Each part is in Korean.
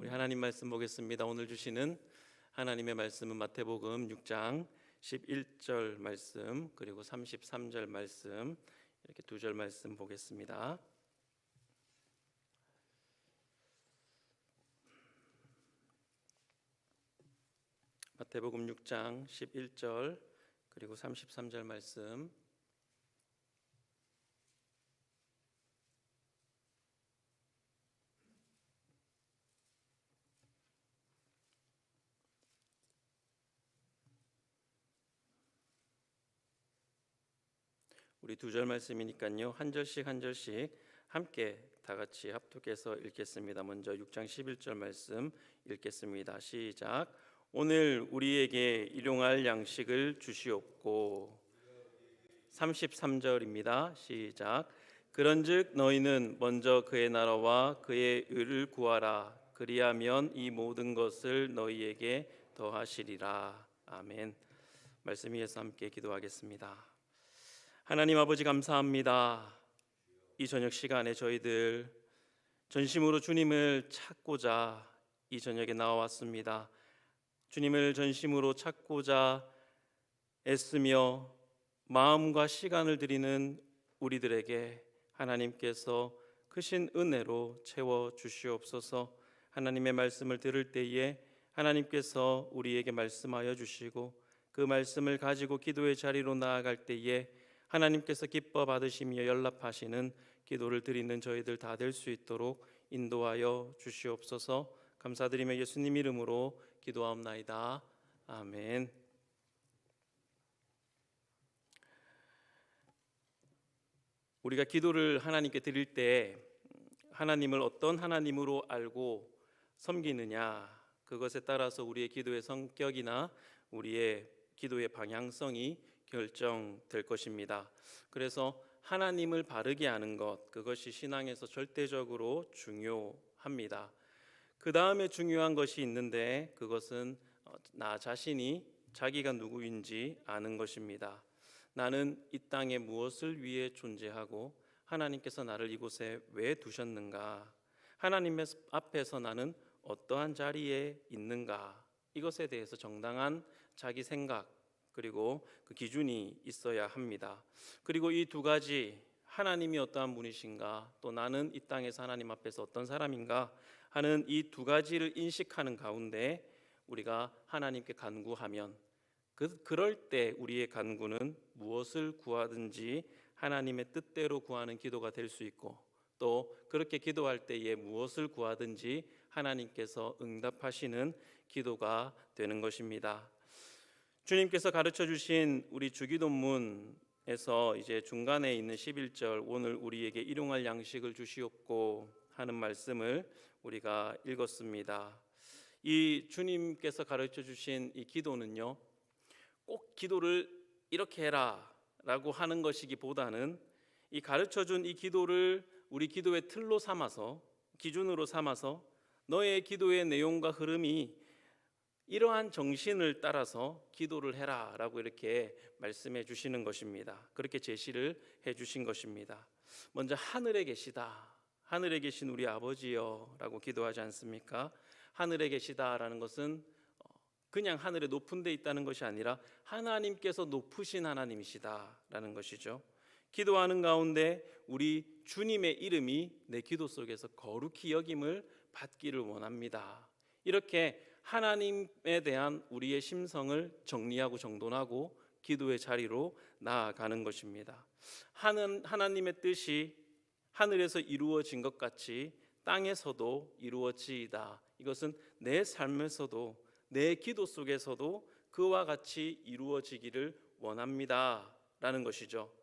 우리 하나님 말씀 보겠습니다. 오늘 주시는 하나님의 말씀은 마태복음 6장 11절 말씀 그리고 33절 말씀, 이렇게 두 절 말씀 보겠습니다. 마태복음 6장 11절 그리고 33절 말씀. 우리 두 절 말씀이니까요, 한 절씩 한 절씩 함께 다 같이 합독해서 읽겠습니다. 먼저 6장 11절 말씀 읽겠습니다. 시작. 오늘 우리에게 일용할 양식을 주시옵고. 33절입니다. 시작. 그런즉 너희는 먼저 그의 나라와 그의 의를 구하라. 그리하면 이 모든 것을 너희에게 더하시리라. 아멘. 말씀 위에서 함께 기도하겠습니다. 하나님 아버지, 감사합니다. 이 저녁 시간에 저희들 전심으로 주님을 찾고자 이 저녁에 나와왔습니다. 주님을 전심으로 찾고자 애쓰며 마음과 시간을 드리는 우리들에게 하나님께서 크신 은혜로 채워 주시옵소서. 하나님의 말씀을 들을 때에 하나님께서 우리에게 말씀하여 주시고 그 말씀을 가지고 기도의 자리로 나아갈 때에 하나님께서 기뻐 받으시며 연락하시는 기도를 드리는 저희들 다 될 수 있도록 인도하여 주시옵소서. 감사드리며 예수님 이름으로 기도하옵나이다. 아멘. 우리가 기도를 하나님께 드릴 때 하나님을 어떤 하나님으로 알고 섬기느냐, 그것에 따라서 우리의 기도의 성격이나 우리의 기도의 방향성이 결정될 것입니다. 그래서 하나님을 바르게 아는 것, 그것이 신앙에서 절대적으로 중요합니다. 그 다음에 중요한 것이 있는데 그것은 나 자신이 자기가 누구인지 아는 것입니다. 나는 이 땅에 무엇을 위해 존재하고 하나님께서 나를 이곳에 왜 두셨는가, 하나님 앞에서 나는 어떠한 자리에 있는가, 이것에 대해서 정당한 자기 생각 그리고 그 기준이 있어야 합니다. 그리고 이 두 가지, 하나님이 어떠한 분이신가, 또 나는 이 땅에서 하나님 앞에서 어떤 사람인가 하는 이 두 가지를 인식하는 가운데 우리가 하나님께 간구하면 그럴 때 우리의 간구는 무엇을 구하든지 하나님의 뜻대로 구하는 기도가 될 수 있고, 또 그렇게 기도할 때에 무엇을 구하든지 하나님께서 응답하시는 기도가 되는 것입니다. 주님께서 가르쳐 주신 우리 주기도문에서 이제 중간에 있는 11절, 오늘 우리에게 일용할 양식을 주시옵고 하는 말씀을 우리가 읽었습니다. 이 주님께서 가르쳐 주신 이 기도는요, 꼭 기도를 이렇게 해라 라고 하는 것이기보다는 이 가르쳐 준 이 기도를 우리 기도의 틀로 삼아서, 기준으로 삼아서 너의 기도의 내용과 흐름이 이러한 정신을 따라서 기도를 해라 라고 이렇게 말씀해 주시는 것입니다. 그렇게 제시를 해 주신 것입니다. 먼저 하늘에 계시다, 하늘에 계신 우리 아버지여 라고 기도하지 않습니까? 하늘에 계시다라는 것은 그냥 하늘에 높은 데 있다는 것이 아니라 하나님께서 높으신 하나님이시다라는 것이죠. 기도하는 가운데 우리 주님의 이름이 내 기도 속에서 거룩히 여김을 받기를 원합니다. 이렇게 하나님에 대한 우리의 심성을 정리하고 정돈하고 기도의 자리로 나아가는 것입니다. 하나님의 뜻이 하늘에서 이루어진 것 같이 땅에서도 이루어지이다. 이것은 내 삶에서도, 내 기도 속에서도 그와 같이 이루어지기를 원합니다 라는 것이죠.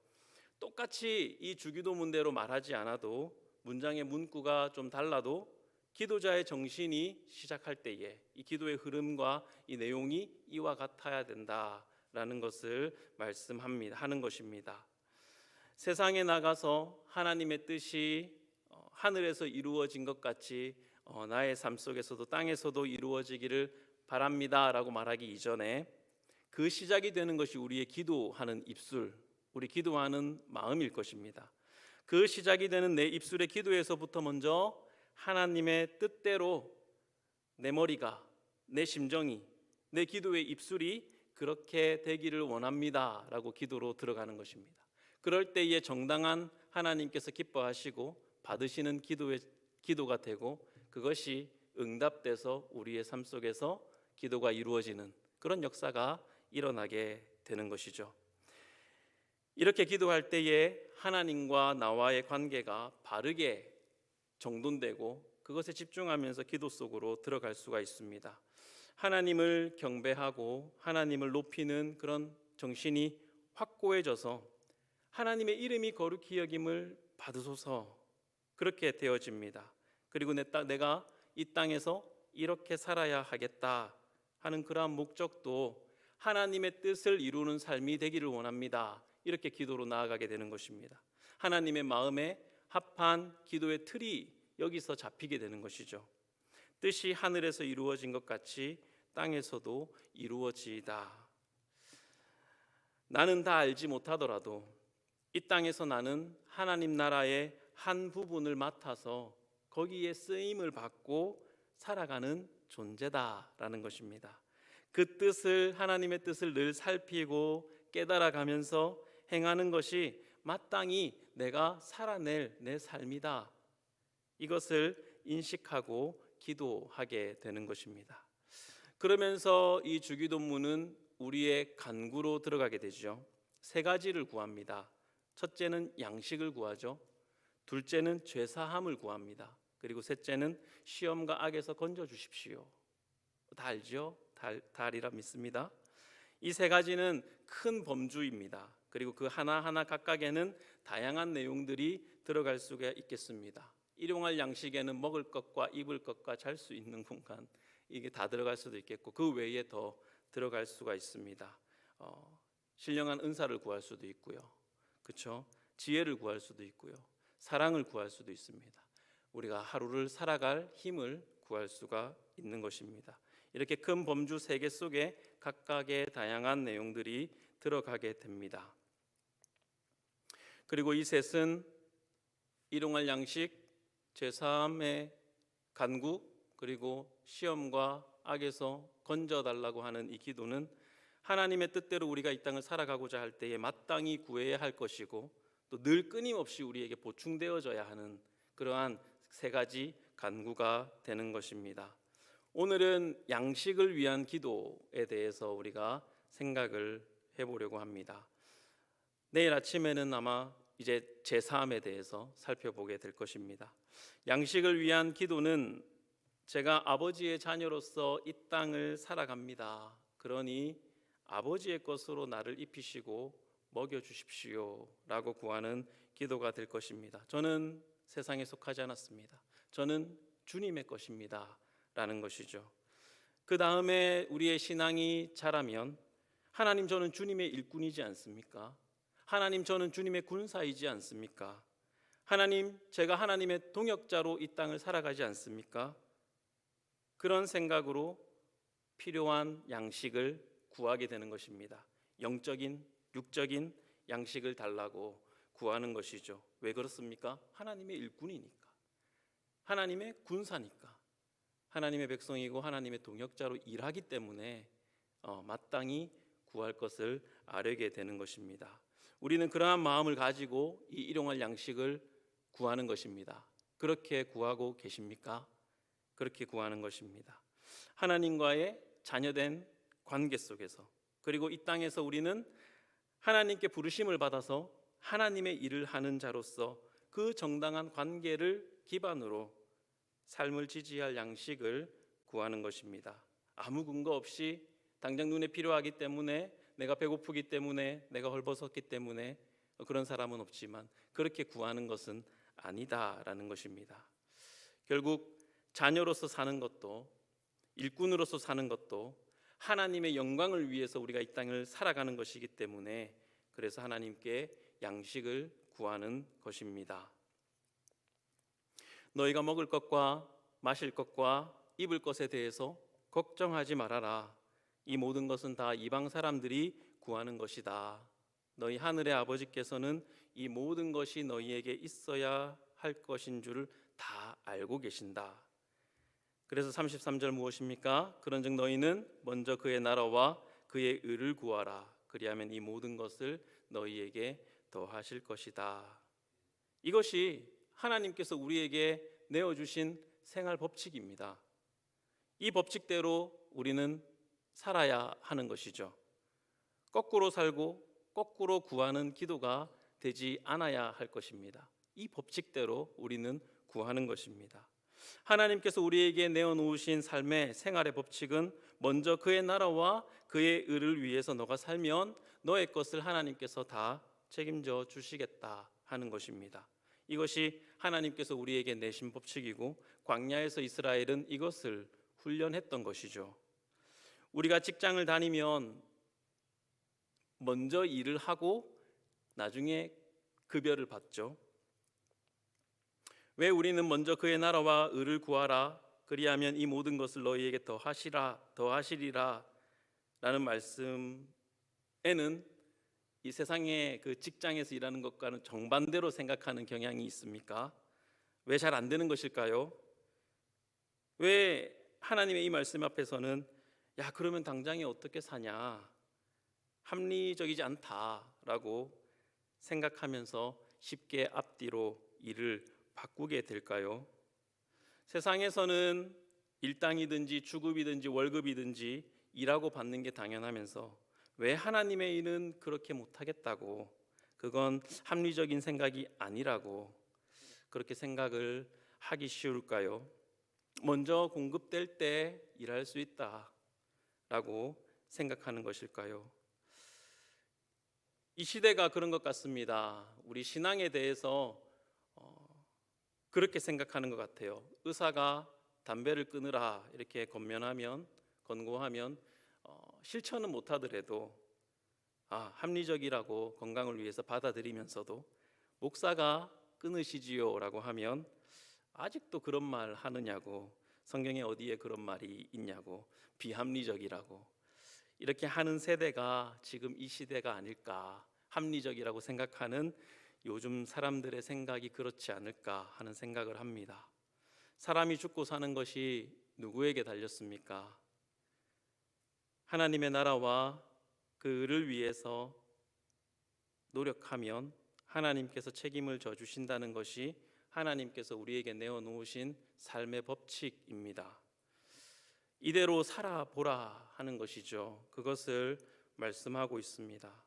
똑같이 이 주기도문대로 말하지 않아도, 문장의 문구가 좀 달라도 기도자의 정신이 시작할 때에 이 기도의 흐름과 이 내용이 이와 같아야 된다라는 것을 하는 것입니다. 세상에 나가서 하나님의 뜻이 하늘에서 이루어진 것 같이 나의 삶 속에서도 땅에서도 이루어지기를 바랍니다라고 말하기 이전에 그 시작이 되는 것이 우리의 기도하는 입술, 우리 기도하는 마음일 것입니다. 그 시작이 되는 내 입술의 기도에서부터 먼저 하나님의 뜻대로 내 머리가, 내 심정이, 내 기도의 입술이 그렇게 되기를 원합니다 라고 기도로 들어가는 것입니다. 그럴 때에 정당한 하나님께서 기뻐하시고 받으시는 기도가 되고, 그것이 응답돼서 우리의 삶 속에서 기도가 이루어지는 그런 역사가 일어나게 되는 것이죠. 이렇게 기도할 때에 하나님과 나와의 관계가 바르게 정돈되고 그것에 집중하면서 기도 속으로 들어갈 수가 있습니다. 하나님을 경배하고 하나님을 높이는 그런 정신이 확고해져서 하나님의 이름이 거룩히 여김을 받으소서, 그렇게 되어집니다. 그리고 내가 이 땅에서 이렇게 살아야 하겠다 하는 그러한 목적도 하나님의 뜻을 이루는 삶이 되기를 원합니다, 이렇게 기도로 나아가게 되는 것입니다. 하나님의 마음에 합한 기도의 틀이 여기서 잡히게 되는 것이죠. 뜻이 하늘에서 이루어진 것 같이 땅에서도 이루어지이다. 나는 다 알지 못하더라도 이 땅에서 나는 하나님 나라의 한 부분을 맡아서 거기에 쓰임을 받고 살아가는 존재다라는 것입니다. 그 뜻을, 하나님의 뜻을 늘 살피고 깨달아가면서 행하는 것이 마땅히 내가 살아낼 내 삶이다, 이것을 인식하고 기도하게 되는 것입니다. 그러면서 이 주기도문은 우리의 간구로 들어가게 되죠. 세 가지를 구합니다. 첫째는 양식을 구하죠. 둘째는 죄사함을 구합니다. 그리고 셋째는 시험과 악에서 건져 주십시오. 다 알죠? 다 알리라 믿습니다. 이 세 가지는 큰 범주입니다. 그리고 그 하나하나 각각에는 다양한 내용들이 들어갈 수가 있겠습니다. 일용할 양식에는 먹을 것과 입을 것과 잘 수 있는 공간, 이게 다 들어갈 수도 있겠고 그 외에 더 들어갈 수가 있습니다. 신령한 은사를 구할 수도 있고요, 그렇죠? 지혜를 구할 수도 있고요, 사랑을 구할 수도 있습니다. 우리가 하루를 살아갈 힘을 구할 수가 있는 것입니다. 이렇게 큰 범주 세 개 속에 각각의 다양한 내용들이 들어가게 됩니다. 그리고 이 셋은 일용할 양식, 죄사함의 간구, 그리고 시험과 악에서 건져달라고 하는 이 기도는 하나님의 뜻대로 우리가 이 땅을 살아가고자 할 때에 마땅히 구해야 할 것이고 또 늘 끊임없이 우리에게 보충되어져야 하는 그러한 세 가지 간구가 되는 것입니다. 오늘은 양식을 위한 기도에 대해서 우리가 생각을 해보려고 합니다. 내일 아침에는 아마 이제 제사함에 대해서 살펴보게 될 것입니다. 양식을 위한 기도는 제가 아버지의 자녀로서 이 땅을 살아갑니다. 그러니 아버지의 것으로 나를 입히시고 먹여주십시오 라고 구하는 기도가 될 것입니다. 저는 세상에 속하지 않았습니다. 저는 주님의 것입니다 라는 것이죠. 그 다음에 우리의 신앙이 자라면 하나님, 저는 주님의 일꾼이지 않습니까? 하나님, 저는 주님의 군사이지 않습니까? 하나님, 제가 하나님의 동역자로 이 땅을 살아가지 않습니까? 그런 생각으로 필요한 양식을 구하게 되는 것입니다. 영적인, 육적인 양식을 달라고 구하는 것이죠. 왜 그렇습니까? 하나님의 일꾼이니까, 하나님의 군사니까, 하나님의 백성이고 하나님의 동역자로 일하기 때문에 마땅히 구할 것을 아뢰게 되는 것입니다. 우리는 그러한 마음을 가지고 이 일용할 양식을 구하는 것입니다. 그렇게 구하고 계십니까? 그렇게 구하는 것입니다. 하나님과의 자녀된 관계 속에서, 그리고 이 땅에서 우리는 하나님께 부르심을 받아서 하나님의 일을 하는 자로서 그 정당한 관계를 기반으로 삶을 지지할 양식을 구하는 것입니다. 아무 근거 없이 당장 눈에 필요하기 때문에, 내가 배고프기 때문에, 내가 헐벗었기 때문에 그런 사람은 없지만 그렇게 구하는 것은 아니다라는 것입니다. 결국 자녀로서 사는 것도, 일꾼으로서 사는 것도 하나님의 영광을 위해서 우리가 이 땅을 살아가는 것이기 때문에, 그래서 하나님께 양식을 구하는 것입니다. 너희가 먹을 것과 마실 것과 입을 것에 대해서 걱정하지 말아라. 이 모든 것은 다 이방 사람들이 구하는 것이다. 너희 하늘의 아버지께서는 이 모든 것이 너희에게 있어야 할 것인 줄을 다 알고 계신다. 그래서 33절 무엇입니까? 그런즉 너희는 먼저 그의 나라와 그의 의를 구하라. 그리하면 이 모든 것을 너희에게 더하실 것이다. 이것이 하나님께서 우리에게 내어주신 생활 법칙입니다. 이 법칙대로 우리는 살아야 하는 것이죠. 거꾸로 살고 거꾸로 구하는 기도가 되지 않아야 할 것입니다. 이 법칙대로 우리는 구하는 것입니다. 하나님께서 우리에게 내어놓으신 삶의 생활의 법칙은 먼저 그의 나라와 그의 의를 위해서 너가 살면 너의 것을 하나님께서 다 책임져 주시겠다 하는 것입니다. 이것이 하나님께서 우리에게 내신 법칙이고 광야에서 이스라엘은 이것을 훈련했던 것이죠. 우리가 직장을 다니면 먼저 일을 하고 나중에 급여를 받죠. 왜 우리는 먼저 그의 나라와 의를 구하라 그리하면 이 모든 것을 너희에게 더하시리라 라는 말씀에는 이 세상의 그 직장에서 일하는 것과는 정반대로 생각하는 경향이 있습니까? 왜 잘 안 되는 것일까요? 왜 하나님의 이 말씀 앞에서는 야 그러면 당장에 어떻게 사냐, 합리적이지 않다라고 생각하면서 쉽게 앞뒤로 일을 바꾸게 될까요? 세상에서는 일당이든지 주급이든지 월급이든지 일하고 받는 게 당연하면서 왜 하나님의 일은 그렇게 못하겠다고, 그건 합리적인 생각이 아니라고 그렇게 생각을 하기 쉬울까요? 먼저 공급될 때 일할 수 있다라고 생각하는 것일까요? 이 시대가 그런 것 같습니다. 우리 신앙에 대해서 그렇게 생각하는 것 같아요. 의사가 담배를 끊으라 이렇게 권고하면 실천은 못하더라도 합리적이라고 건강을 위해서 받아들이면서도 목사가 끊으시지요 라고 하면 아직도 그런 말 하느냐고, 성경에 어디에 그런 말이 있냐고, 비합리적이라고 이렇게 하는 세대가 지금 이 시대가 아닐까, 합리적이라고 생각하는 요즘 사람들의 생각이 그렇지 않을까 하는 생각을 합니다. 사람이 죽고 사는 것이 누구에게 달렸습니까? 하나님의 나라와 그 의를 위해서 노력하면 하나님께서 책임을 져주신다는 것이 하나님께서 우리에게 내어놓으신 삶의 법칙입니다. 이대로 살아보라 하는 것이죠. 그것을 말씀하고 있습니다.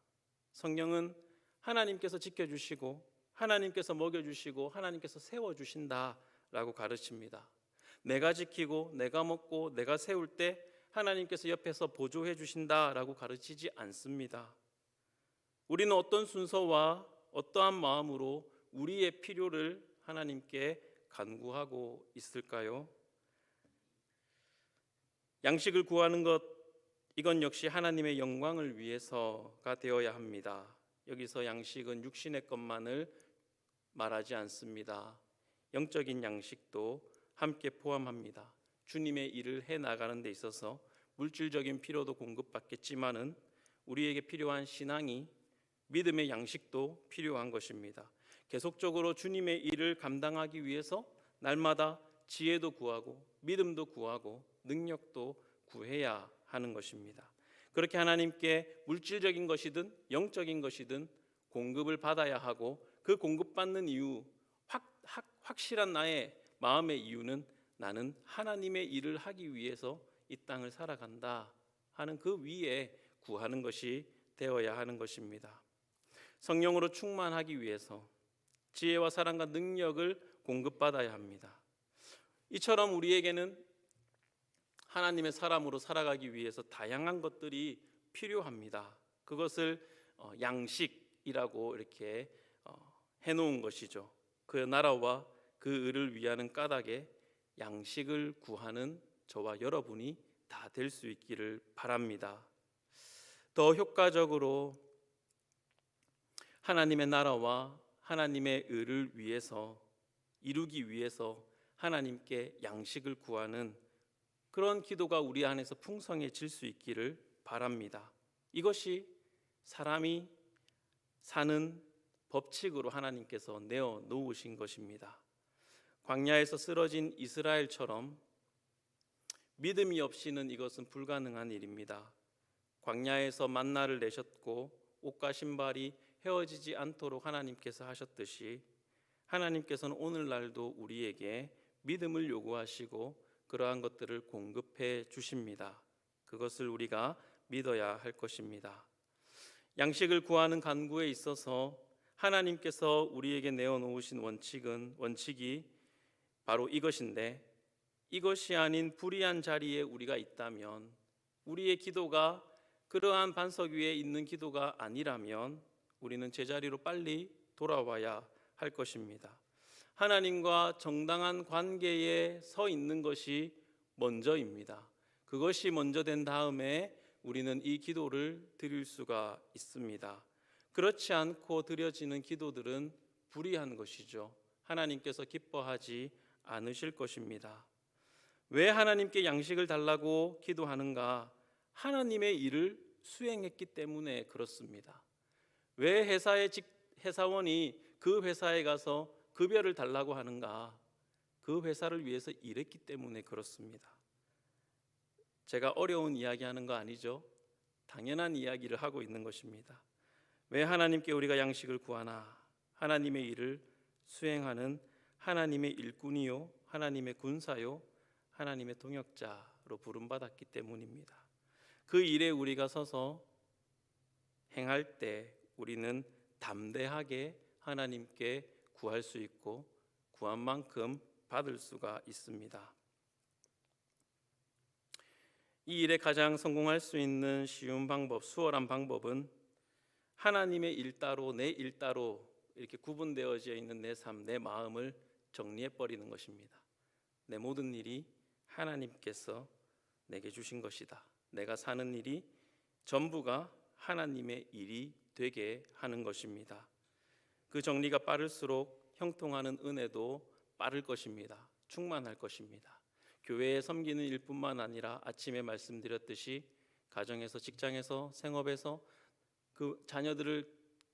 성경은 하나님께서 지켜주시고 하나님께서 먹여주시고 하나님께서 세워주신다라고 가르칩니다. 내가 지키고 내가 먹고 내가 세울 때 하나님께서 옆에서 보조해 주신다라고 가르치지 않습니다. 우리는 어떤 순서와 어떠한 마음으로 우리의 필요를 하나님께 간구하고 있을까요? 양식을 구하는 것, 이건 역시 하나님의 영광을 위해서가 되어야 합니다. 여기서 양식은 육신의 것만을 말하지 않습니다. 영적인 양식도 함께 포함합니다. 주님의 일을 해 나가는 데 있어서 물질적인 필요도 공급받겠지만은 우리에게 필요한 신앙이, 믿음의 양식도 필요한 것입니다. 계속적으로 주님의 일을 감당하기 위해서 날마다 지혜도 구하고 믿음도 구하고 능력도 구해야 하는 것입니다. 그렇게 하나님께 물질적인 것이든 영적인 것이든 공급을 받아야 하고, 그 공급받는 이유, 확실한 나의 마음의 이유는 나는 하나님의 일을 하기 위해서 이 땅을 살아간다 하는 그 위에 구하는 것이 되어야 하는 것입니다. 성령으로 충만하기 위해서 지혜와 사랑과 능력을 공급받아야 합니다. 이처럼 우리에게는 하나님의 사람으로 살아가기 위해서 다양한 것들이 필요합니다. 그것을 양식이라고 이렇게 해놓은 것이죠. 그 나라와 그 의를 위하는 까닭에 양식을 구하는 저와 여러분이 다 될 수 있기를 바랍니다. 더 효과적으로 하나님의 나라와 하나님의 의를 위해서 이루기 위해서 하나님께 양식을 구하는 그런 기도가 우리 안에서 풍성해질 수 있기를 바랍니다. 이것이 사람이 사는 법칙으로 하나님께서 내어 놓으신 것입니다. 광야에서 쓰러진 이스라엘처럼 믿음이 없이는 이것은 불가능한 일입니다. 광야에서 만나를 내셨고 옷과 신발이 헤어지지 않도록 하나님께서 하셨듯이 하나님께서는 오늘날도 우리에게 믿음을 요구하시고 그러한 것들을 공급해 주십니다. 그것을 우리가 믿어야 할 것입니다. 양식을 구하는 간구에 있어서 하나님께서 우리에게 내어놓으신 원칙이 바로 이것인데, 이것이 아닌 불의한 자리에 우리가 있다면, 우리의 기도가 그러한 반석 위에 있는 기도가 아니라면 우리는 제자리로 빨리 돌아와야 할 것입니다. 하나님과 정당한 관계에 서 있는 것이 먼저입니다. 그것이 먼저 된 다음에 우리는 이 기도를 드릴 수가 있습니다. 그렇지 않고 드려지는 기도들은 불의한 것이죠. 하나님께서 기뻐하지 않으실 것입니다. 왜 하나님께 양식을 달라고 기도하는가? 하나님의 일을 수행했기 때문에 그렇습니다. 왜 회사원이 그 회사에 가서 급여를 달라고 하는가? 그 회사를 위해서 일했기 때문에 그렇습니다. 제가 어려운 이야기하는 거 아니죠? 당연한 이야기를 하고 있는 것입니다. 왜 하나님께 우리가 양식을 구하나? 하나님의 일을 수행하는 하나님의 일꾼이요, 하나님의 군사요, 하나님의 동역자로 부름받았기 때문입니다. 그 일에 우리가 서서 행할 때 우리는 담대하게 하나님께 구할 수 있고 구한 만큼 받을 수가 있습니다. 이 일에 가장 성공할 수 있는 쉬운 방법, 수월한 방법은 하나님의 일 따로 내 일 따로 이렇게 구분되어져 있는 내 삶, 내 마음을 정리해 버리는 것입니다. 내 모든 일이 하나님께서 내게 주신 것이다. 내가 사는 일이 전부가 하나님의 일이 되게 하는 것입니다. 그 정리가 빠를수록 형통하는 은혜도 빠를 것입니다. 충만할 것입니다. 교회에 섬기는 일뿐만 아니라 아침에 말씀드렸듯이 가정에서, 직장에서, 생업에서 그 자녀들을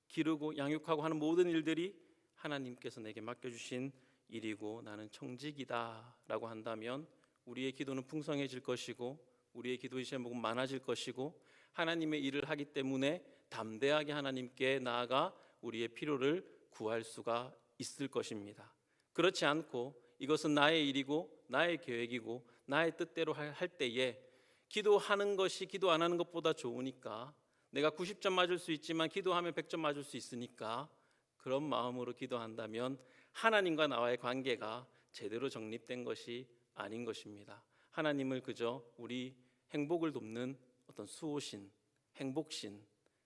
기르고 양육하고 하는 모든 일들이 하나님께서 내게 맡겨주신 일이고 나는 청직이다 라고 한다면 우리의 기도는 풍성해질 것이고 우리의 기도의 제목은 많아질 것이고 하나님의 일을 하기 때문에 담대하게 하나님께 나아가 우리의 필요를 구할 수가 있을 것입니다. 그렇지 않고 이것은 나의 일이고 나의 계획이고 나의 뜻대로 할 때에 기도하는 것이 기도 안 하는 것보다 좋으니까, 내가 90점 맞을 수 있지만 기도하면 100점 맞을 수 있으니까 그런 마음으로 기도한다면 하나님과 나와의 관계가 제대로 정립된 것이 아닌 것입니다. 하나님을 그저 우리 행복을 돕는 어떤 수호신, 행복신,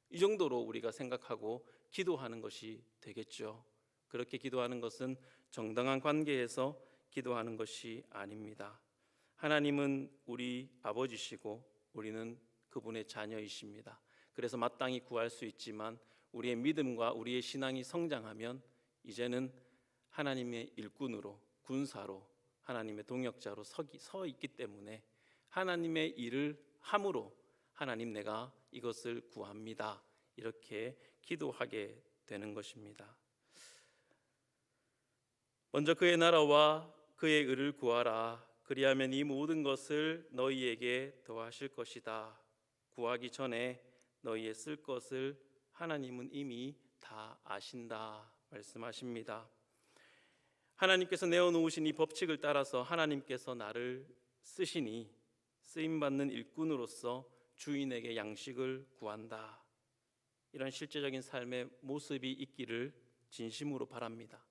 이 정도로 우리가 생각하고 기도하는 것이 되겠죠. 그렇게 기도하는 것은 정당한 관계에서 기도하는 것이 아닙니다. 하나님은 우리 아버지시고 우리는 그분의 자녀이십니다. 그래서 마땅히 구할 수 있지만 우리의 믿음과 우리의 신앙이 성장하면 이제는 하나님의 일꾼으로, 군사로, 하나님의 동역자로 서 있기 때문에 하나님의 일을 함으로 하나님 내가 이것을 구합니다. 이렇게 기도하게 되는 것입니다. 먼저 그의 나라와 그의 의를 구하라. 그리하면 이 모든 것을 너희에게 더하실 것이다. 구하기 전에 너희의 쓸 것을 하나님은 이미 다 아신다 말씀하십니다. 하나님께서 내어놓으신 이 법칙을 따라서 하나님께서 나를 쓰시니 쓰임받는 일꾼으로서 주인에게 양식을 구한다. 이런 실제적인 삶의 모습이 있기를 진심으로 바랍니다.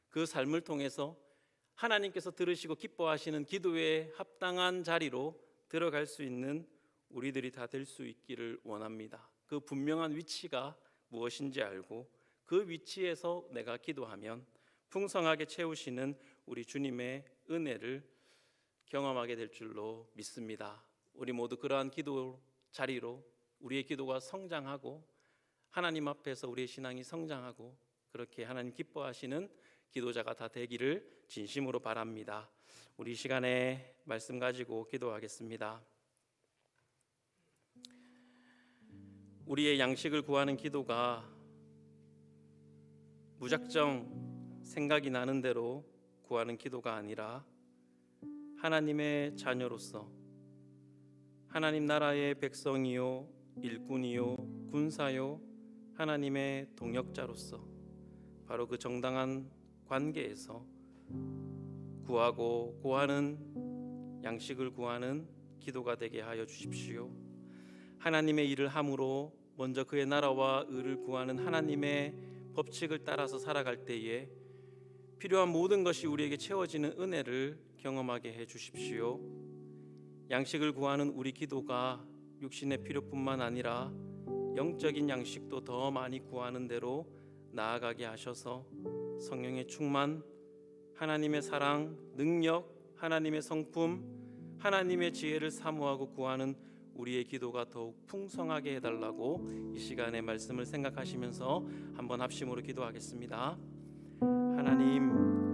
그 삶을 통해서 하나님께서 들으시고 기뻐하시는 기도에 합당한 자리로 들어갈 수 있는 우리들이 다 될 수 있기를 원합니다. 그 분명한 위치가 무엇인지 알고 그 위치에서 내가 기도하면 풍성하게 채우시는 우리 주님의 은혜를 경험하게 될 줄로 믿습니다. 우리 모두 그러한 기도 자리로 우리의 기도가 성장하고 하나님 앞에서 우리의 신앙이 성장하고 그렇게 하나님 기뻐하시는 기도자가 다 되기를 진심으로 바랍니다. 우리 시간에 말씀 가지고 기도하겠습니다. 우리의 양식을 구하는 기도가 무작정 생각이 나는 대로 구하는 기도가 아니라 하나님의 자녀로서 하나님 나라의 백성이요 일꾼이요 군사요 하나님의 동역자로서 바로 그 정당한 관계에서 구하고 구하는 양식을 구하는 기도가 되게 하여 주십시오. 하나님의 일을 함으로 먼저 그의 나라와 의를 구하는 하나님의 법칙을 따라서 살아갈 때에 필요한 모든 것이 우리에게 채워지는 은혜를 경험하게 해 주십시오. 양식을 구하는 우리 기도가 육신의 필요뿐만 아니라 영적인 양식도 더 많이 구하는 대로 나아가게 하셔서 성령의 충만, 하나님의 사랑, 능력, 하나님의 성품, 하나님의 지혜를 사모하고 구하는 우리의 기도가 더욱 풍성하게 해달라고 이 시간에 말씀을 생각하시면서 한번 합심으로 기도하겠습니다. 하나님,